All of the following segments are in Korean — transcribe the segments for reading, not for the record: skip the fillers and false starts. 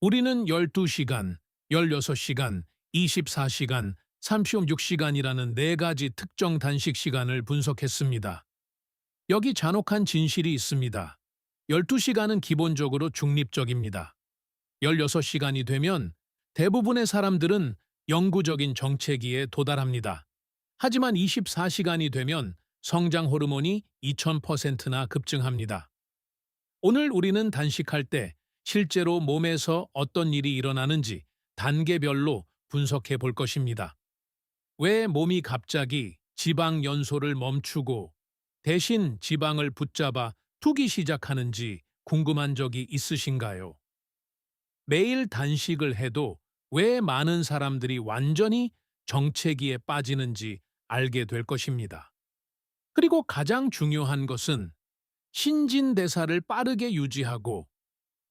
우리는 12시간, 16시간, 24시간, 36시간이라는 네 가지 특정 단식 시간을 분석했습니다. 여기 잔혹한 진실이 있습니다. 12시간은 기본적으로 중립적입니다. 16시간이 되면 대부분의 사람들은 영구적인 정체기에 도달합니다. 하지만 24시간이 되면 성장 호르몬이 2000%나 급증합니다. 오늘 우리는 단식할 때 실제로 몸에서 어떤 일이 일어나는지 단계별로 분석해 볼 것입니다. 왜 몸이 갑자기 지방 연소를 멈추고 대신 지방을 붙잡아 투기 시작하는지 궁금한 적이 있으신가요? 매일 단식을 해도 왜 많은 사람들이 완전히 정체기에 빠지는지 알게 될 것입니다. 그리고 가장 중요한 것은 신진대사를 빠르게 유지하고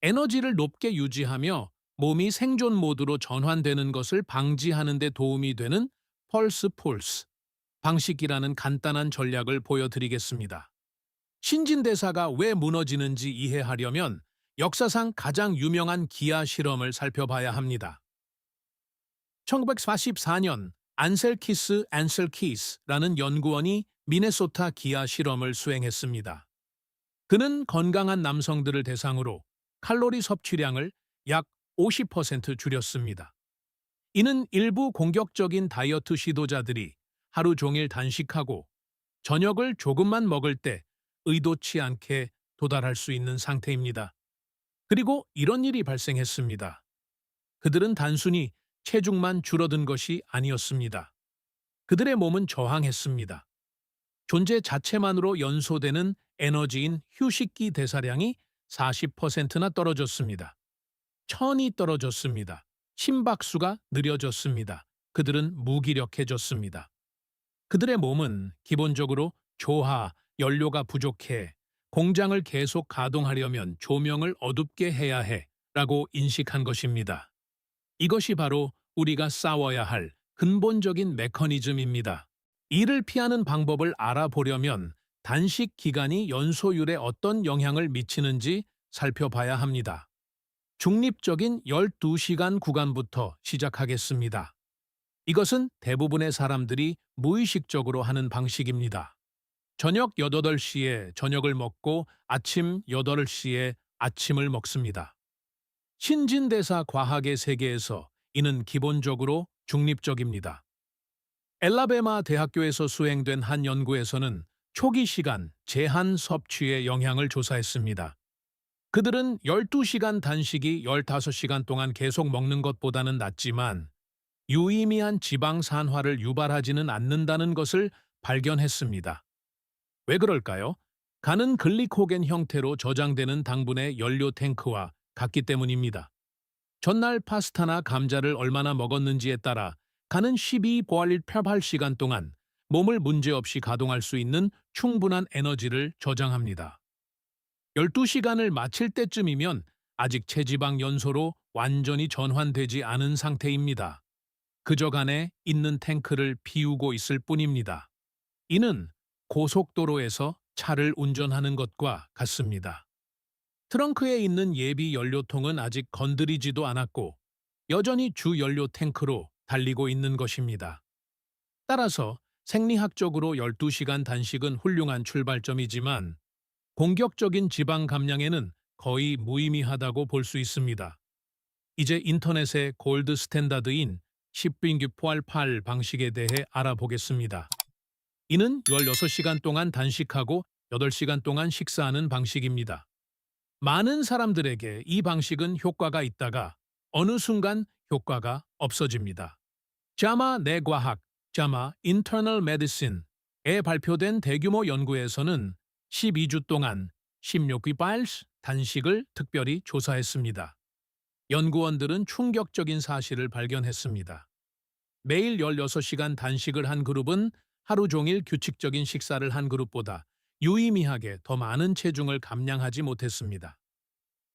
에너지를 높게 유지하며 몸이 생존 모드로 전환되는 것을 방지하는 데 도움이 되는 펄스 방식이라는 간단한 전략을 보여드리겠습니다. 신진대사가 왜 무너지는지 이해하려면 역사상 가장 유명한 기아 실험을 살펴봐야 합니다. 1944년 안셀키스라는 연구원이 미네소타 기아 실험을 수행했습니다. 그는 건강한 남성들을 대상으로 칼로리 섭취량을 약 50% 줄였습니다. 이는 일부 공격적인 다이어트 시도자들이 하루 종일 단식하고 저녁을 조금만 먹을 때 의도치 않게 도달할 수 있는 상태입니다. 그리고 이런 일이 발생했습니다. 그들은 단순히 체중만 줄어든 것이 아니었습니다. 그들의 몸은 저항했습니다. 존재 자체만으로 연소되는 에너지인 휴식기 대사량이 40%나 떨어졌습니다. 천이 떨어졌습니다. 심박수가 느려졌습니다. 그들은 무기력해졌습니다. 그들의 몸은 기본적으로 조화, 연료가 부족해, 공장을 계속 가동하려면 조명을 어둡게 해야 해 라고 인식한 것입니다. 이것이 바로 우리가 싸워야 할 근본적인 메커니즘입니다. 이를 피하는 방법을 알아보려면 단식 기간이 연소율에 어떤 영향을 미치는지 살펴봐야 합니다. 중립적인 12시간 구간부터 시작하겠습니다. 이것은 대부분의 사람들이 무의식적으로 하는 방식입니다. 저녁 8시에 저녁을 먹고 아침 8시에 아침을 먹습니다. 신진대사 과학의 세계에서 이는 기본적으로 중립적입니다. 엘라베마 대학교에서 수행된 한 연구에서는 초기 시간 제한 섭취의 영향을 조사했습니다. 그들은 12시간 단식이 15시간 동안 계속 먹는 것보다는 낫지만 유의미한 지방 산화를 유발하지는 않는다는 것을 발견했습니다. 왜 그럴까요? 간은 글리코겐 형태로 저장되는 당분의 연료 탱크와 같기 때문입니다. 전날 파스타나 감자를 얼마나 먹었는지에 따라 간은 12.8시간 동안 몸을 문제없이 가동할 수 있는 충분한 에너지를 저장합니다. 12시간을 마칠 때쯤이면 아직 체지방 연소로 완전히 전환되지 않은 상태입니다. 그저 간에 있는 탱크를 비우고 있을 뿐입니다. 이는 고속도로에서 차를 운전하는 것과 같습니다. 트렁크에 있는 예비 연료통은 아직 건드리지도 않았고 여전히 주 연료 탱크로 달리고 있는 것입니다. 따라서 생리학적으로 12시간 단식은 훌륭한 출발점이지만 공격적인 지방 감량에는 거의 무의미하다고 볼 수 있습니다. 이제 인터넷의 골드 스탠다드인 10빙규포알8 방식에 대해 알아보겠습니다. 이는 16시간 동안 단식하고 8시간 동안 식사하는 방식입니다. 많은 사람들에게 이 방식은 효과가 있다가 어느 순간 효과가 없어집니다. 자마 내과학, 자마 Internal Medicine에 발표된 대규모 연구에서는 12주 동안 16일 단식을 특별히 조사했습니다. 연구원들은 충격적인 사실을 발견했습니다. 매일 16시간 단식을 한 그룹은 하루 종일 규칙적인 식사를 한 그룹보다 유의미하게 더 많은 체중을 감량하지 못했습니다.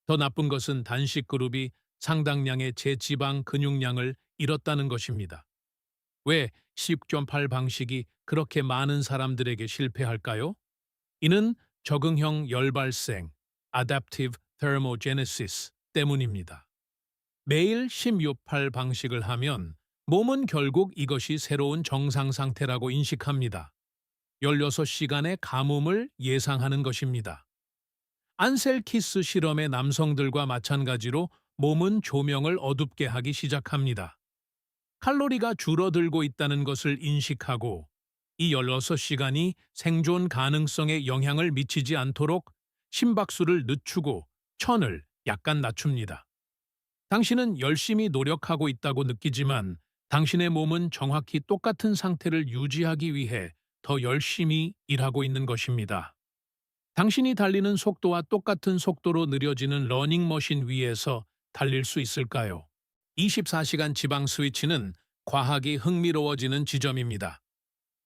더 나쁜 것은 단식 그룹이 상당량의 제지방 근육량을 잃었다는 것입니다. 왜 10.8 방식이 그렇게 많은 사람들에게 실패할까요? 이는 적응형 열발생, Adaptive Thermogenesis 때문입니다. 매일 16팔 방식을 하면 몸은 결국 이것이 새로운 정상 상태라고 인식합니다. 16시간의 가뭄을 예상하는 것입니다. 안셀키스 실험의 남성들과 마찬가지로 몸은 조명을 어둡게 하기 시작합니다. 칼로리가 줄어들고 있다는 것을 인식하고 이 16시간이 생존 가능성에 영향을 미치지 않도록 심박수를 늦추고 천을 약간 낮춥니다. 당신은 열심히 노력하고 있다고 느끼지만 당신의 몸은 정확히 똑같은 상태를 유지하기 위해 더 열심히 일하고 있는 것입니다. 당신이 달리는 속도와 똑같은 속도로 느려지는 러닝머신 위에서 달릴 수 있을까요? 24시간 지방 스위치는 과학이 흥미로워지는 지점입니다.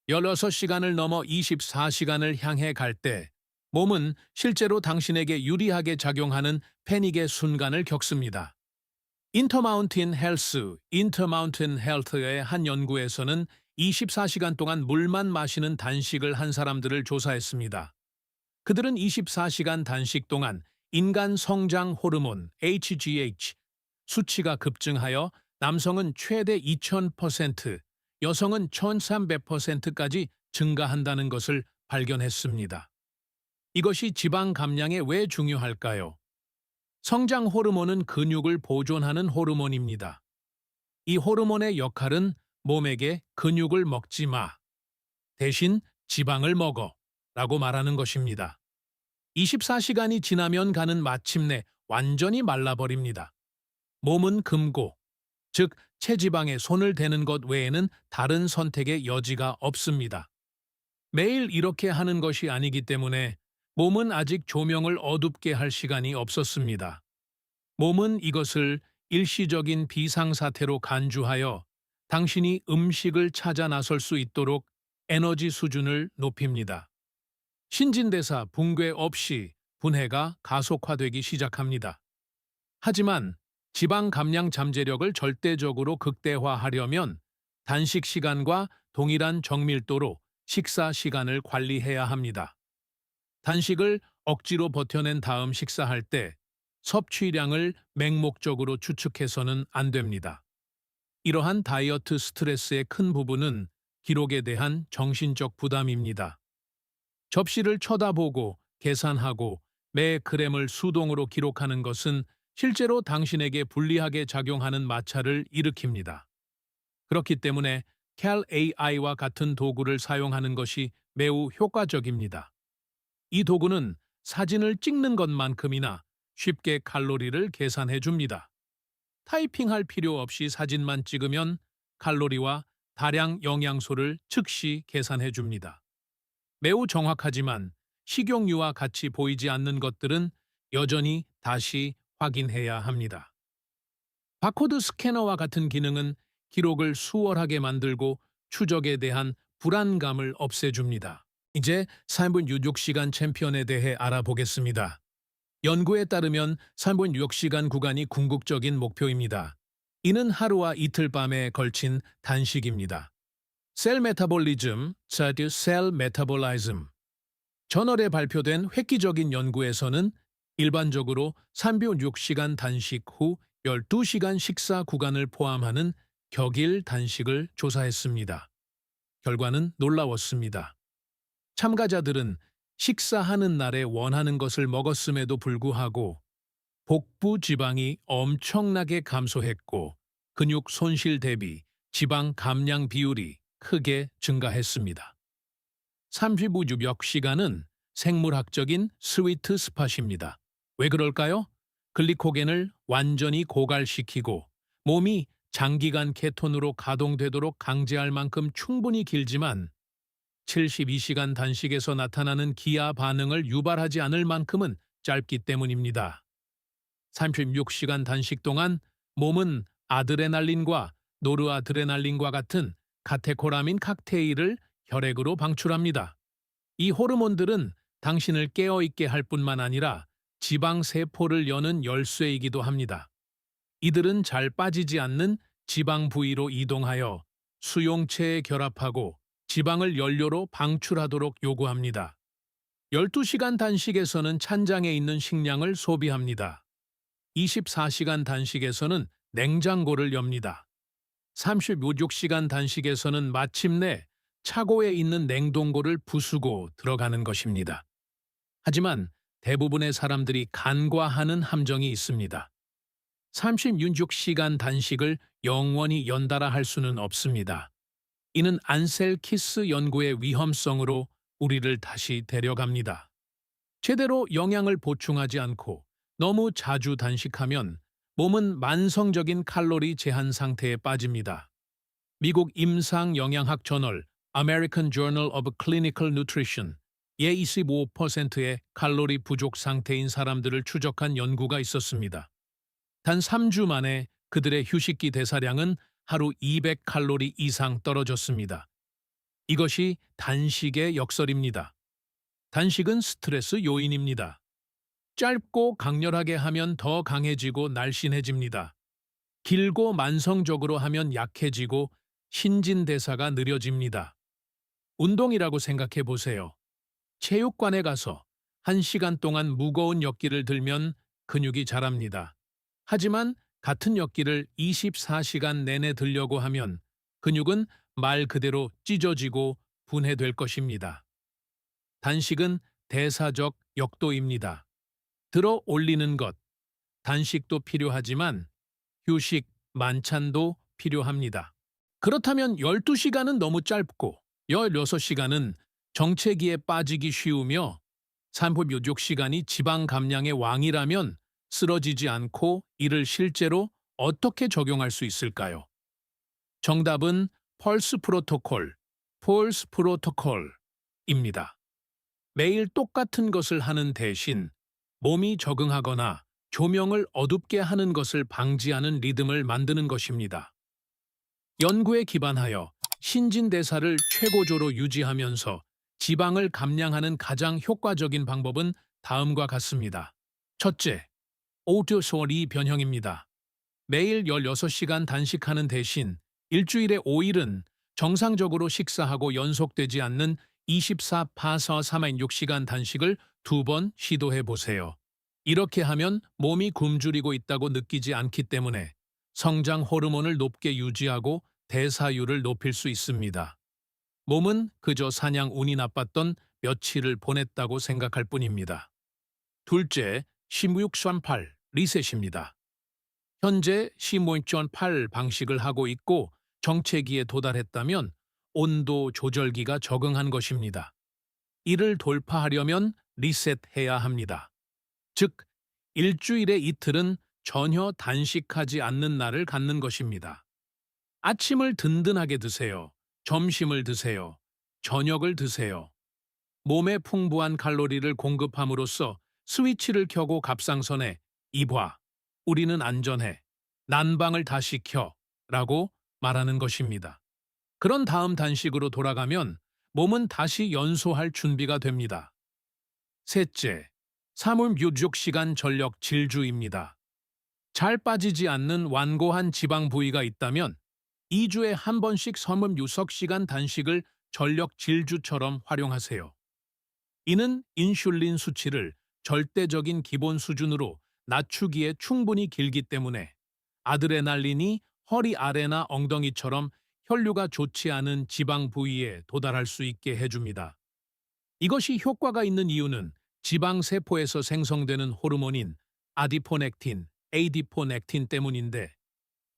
16시간을 넘어 24시간을 향해 갈 때 몸은 실제로 당신에게 유리하게 작용하는 패닉의 순간을 겪습니다. 인터마운틴 헬스의 한 연구에서는 24시간 동안 물만 마시는 단식을 한 사람들을 조사했습니다. 그들은 24시간 단식 동안 인간 성장 호르몬 HGH 수치가 급증하여 남성은 최대 2000%, 여성은 1300%까지 증가한다는 것을 발견했습니다. 이것이 지방 감량에 왜 중요할까요? 성장 호르몬은 근육을 보존하는 호르몬입니다. 이 호르몬의 역할은 몸에게 근육을 먹지 마, 대신 지방을 먹어 라고 말하는 것입니다. 24시간이 지나면 간은 마침내 완전히 말라버립니다. 몸은 금고, 즉 체지방에 손을 대는 것 외에는 다른 선택의 여지가 없습니다. 매일 이렇게 하는 것이 아니기 때문에 몸은 아직 조명을 어둡게 할 시간이 없었습니다. 몸은 이것을 일시적인 비상사태로 간주하여 당신이 음식을 찾아 나설 수 있도록 에너지 수준을 높입니다. 신진대사 붕괴 없이 분해가 가속화되기 시작합니다. 하지만 지방 감량 잠재력을 절대적으로 극대화하려면 단식 시간과 동일한 정밀도로 식사 시간을 관리해야 합니다. 단식을 억지로 버텨낸 다음 식사할 때 섭취량을 맹목적으로 추측해서는 안 됩니다. 이러한 다이어트 스트레스의 큰 부분은 기록에 대한 정신적 부담입니다. 접시를 쳐다보고 계산하고 매 그램을 수동으로 기록하는 것은 실제로 당신에게 불리하게 작용하는 마찰을 일으킵니다. 그렇기 때문에 CalAI와 같은 도구를 사용하는 것이 매우 효과적입니다. 이 도구는 사진을 찍는 것만큼이나 쉽게 칼로리를 계산해 줍니다. 타이핑할 필요 없이 사진만 찍으면 칼로리와 다량 영양소를 즉시 계산해 줍니다. 매우 정확하지만 식용유와 같이 보이지 않는 것들은 여전히 다시 확인해야 합니다. 바코드 스캐너와 같은 기능은 기록을 수월하게 만들고 추적에 대한 불안감을 없애줍니다. 이제 3분 66시간 챔피언에 대해 알아보겠습니다. 연구에 따르면 3분 6시간 구간이 궁극적인 목표입니다. 이는 하루와 이틀 밤에 걸친 단식입니다. 셀 메타볼리즘, 셀 메타볼라이즘. 저널에 발표된 획기적인 연구에서는 일반적으로 3분 6시간 단식 후 12시간 식사 구간을 포함하는 격일 단식을 조사했습니다. 결과는 놀라웠습니다. 참가자들은 식사하는 날에 원하는 것을 먹었음에도 불구하고 복부 지방이 엄청나게 감소했고 근육 손실 대비 지방 감량 비율이 크게 증가했습니다. 36시간은 생물학적인 스위트 스팟입니다. 왜 그럴까요? 글리코겐을 완전히 고갈시키고 몸이 장기간 케톤으로 가동되도록 강제할 만큼 충분히 길지만 72시간 단식에서 나타나는 기아 반응을 유발하지 않을 만큼은 짧기 때문입니다. 36시간 단식 동안 몸은 아드레날린과 노르아드레날린과 같은 카테코라민 칵테일을 혈액으로 방출합니다. 이 호르몬들은 당신을 깨어있게 할 뿐만 아니라 지방 세포를 여는 열쇠이기도 합니다. 이들은 잘 빠지지 않는 지방 부위로 이동하여 수용체에 결합하고 지방을 연료로 방출하도록 요구합니다. 12시간 단식에서는 찬장에 있는 식량을 소비합니다. 24시간 단식에서는 냉장고를 엽니다. 36시간 단식에서는 마침내 차고에 있는 냉동고를 부수고 들어가는 것입니다. 하지만 대부분의 사람들이 간과하는 함정이 있습니다. 36시간 단식을 영원히 연달아 할 수는 없습니다. 이는 안셀키스 연구의 위험성으로 우리를 다시 데려갑니다. 제대로 영양을 보충하지 않고 너무 자주 단식하면 몸은 만성적인 칼로리 제한 상태에 빠집니다. 미국 임상영양학 저널 American Journal of Clinical Nutrition 의 25%의 칼로리 부족 상태인 사람들을 추적한 연구가 있었습니다. 단 3주 만에 그들의 휴식기 대사량은 하루 200칼로리 이상 떨어졌습니다. 이것이 단식의 역설입니다. 단식은 스트레스 요인입니다. 짧고 강렬하게 하면 더 강해지고 날씬해집니다. 길고 만성적으로 하면 약해지고 신진대사가 느려집니다. 운동이라고 생각해 보세요. 체육관에 가서 1시간 동안 무거운 역기를 들면 근육이 자랍니다. 하지만 같은 역기를 24시간 내내 들려고 하면 근육은 말 그대로 찢어지고 분해될 것입니다. 단식은 대사적 역도입니다. 들어 올리는 것, 단식도 필요하지만 휴식, 만찬도 필요합니다. 그렇다면 12시간은 너무 짧고 16시간은 정체기에 빠지기 쉬우며 36시간이 지방 감량의 왕이라면 쓰러지지 않고 이를 실제로 어떻게 적용할 수 있을까요? 정답은 펄스 프로토콜입니다. 매일 똑같은 것을 하는 대신 몸이 적응하거나 조명을 어둡게 하는 것을 방지하는 리듬을 만드는 것입니다. 연구에 기반하여 신진대사를 최고조로 유지하면서 지방을 감량하는 가장 효과적인 방법은 다음과 같습니다. 첫째, 오토소리 변형입니다. 매일 16시간 단식하는 대신 일주일에 5일은 정상적으로 식사하고 연속되지 않는 24-3-6시간 단식을 2번 시도해 보세요. 이렇게 하면 몸이 굶주리고 있다고 느끼지 않기 때문에 성장 호르몬을 높게 유지하고 대사율을 높일 수 있습니다. 몸은 그저 사냥 운이 나빴던 며칠을 보냈다고 생각할 뿐입니다. 둘째, 16.8 리셋입니다. 현재 16.8 방식을 하고 있고 정체기에 도달했다면 온도 조절기가 적응한 것입니다. 이를 돌파하려면 리셋해야 합니다. 즉, 일주일에 이틀은 전혀 단식하지 않는 날을 갖는 것입니다. 아침을 든든하게 드세요. 점심을 드세요. 저녁을 드세요. 몸에 풍부한 칼로리를 공급함으로써 스위치를 켜고 갑상선에 이봐, 우리는 안전해. 난방을 다시 켜. 라고 말하는 것입니다. 그런 다음 단식으로 돌아가면 몸은 다시 연소할 준비가 됩니다. 셋째, 36시간 전력 질주입니다. 잘 빠지지 않는 완고한 지방 부위가 있다면 2주에 한 번씩 36시간 단식을 전력 질주처럼 활용하세요. 이는 인슐린 수치를 절대적인 기본 수준으로 낮추기에 충분히 길기 때문에 아드레날린이 허리 아래나 엉덩이처럼 혈류가 좋지 않은 지방 부위에 도달할 수 있게 해줍니다. 이것이 효과가 있는 이유는 지방 세포에서 생성되는 호르몬인 아디포넥틴, 에이디포넥틴 때문인데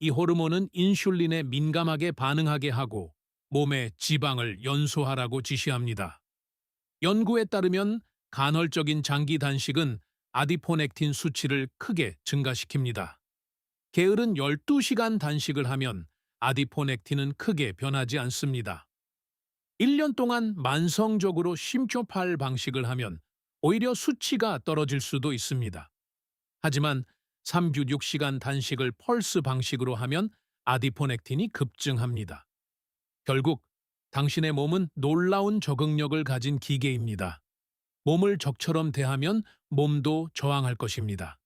이 호르몬은 인슐린에 민감하게 반응하게 하고 몸에 지방을 연소하라고 지시합니다. 연구에 따르면 간헐적인 장기 단식은 아디포넥틴 수치를 크게 증가시킵니다. 게으른 12시간 단식을 하면 아디포넥틴은 크게 변하지 않습니다. 1년 동안 만성적으로 쉼표팔 방식을 하면 오히려 수치가 떨어질 수도 있습니다. 하지만 36시간 단식을 펄스 방식으로 하면 아디포넥틴이 급증합니다. 결국 당신의 몸은 놀라운 적응력을 가진 기계입니다. 몸을 적처럼 대하면 몸도 저항할 것입니다.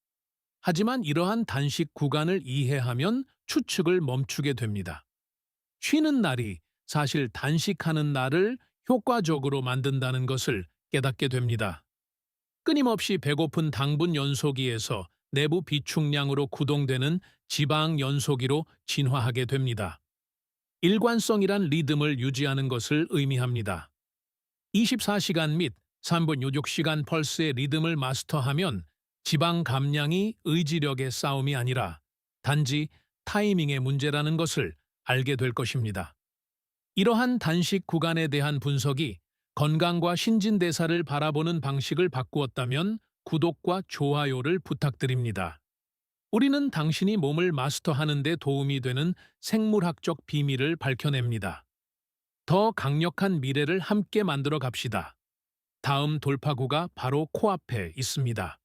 하지만 이러한 단식 구간을 이해하면 추측을 멈추게 됩니다. 쉬는 날이 사실 단식하는 날을 효과적으로 만든다는 것을 깨닫게 됩니다. 끊임없이 배고픈 당분 연소기에서 내부 비축량으로 구동되는 지방 연소기로 진화하게 됩니다. 일관성이란 리듬을 유지하는 것을 의미합니다. 24시간 및 3분 66시간 펄스의 리듬을 마스터하면 지방 감량이 의지력의 싸움이 아니라 단지 타이밍의 문제라는 것을 알게 될 것입니다. 이러한 단식 구간에 대한 분석이 건강과 신진대사를 바라보는 방식을 바꾸었다면 구독과 좋아요를 부탁드립니다. 우리는 당신이 몸을 마스터하는 데 도움이 되는 생물학적 비밀을 밝혀냅니다. 더 강력한 미래를 함께 만들어 갑시다. 다음 돌파구가 바로 코앞에 있습니다.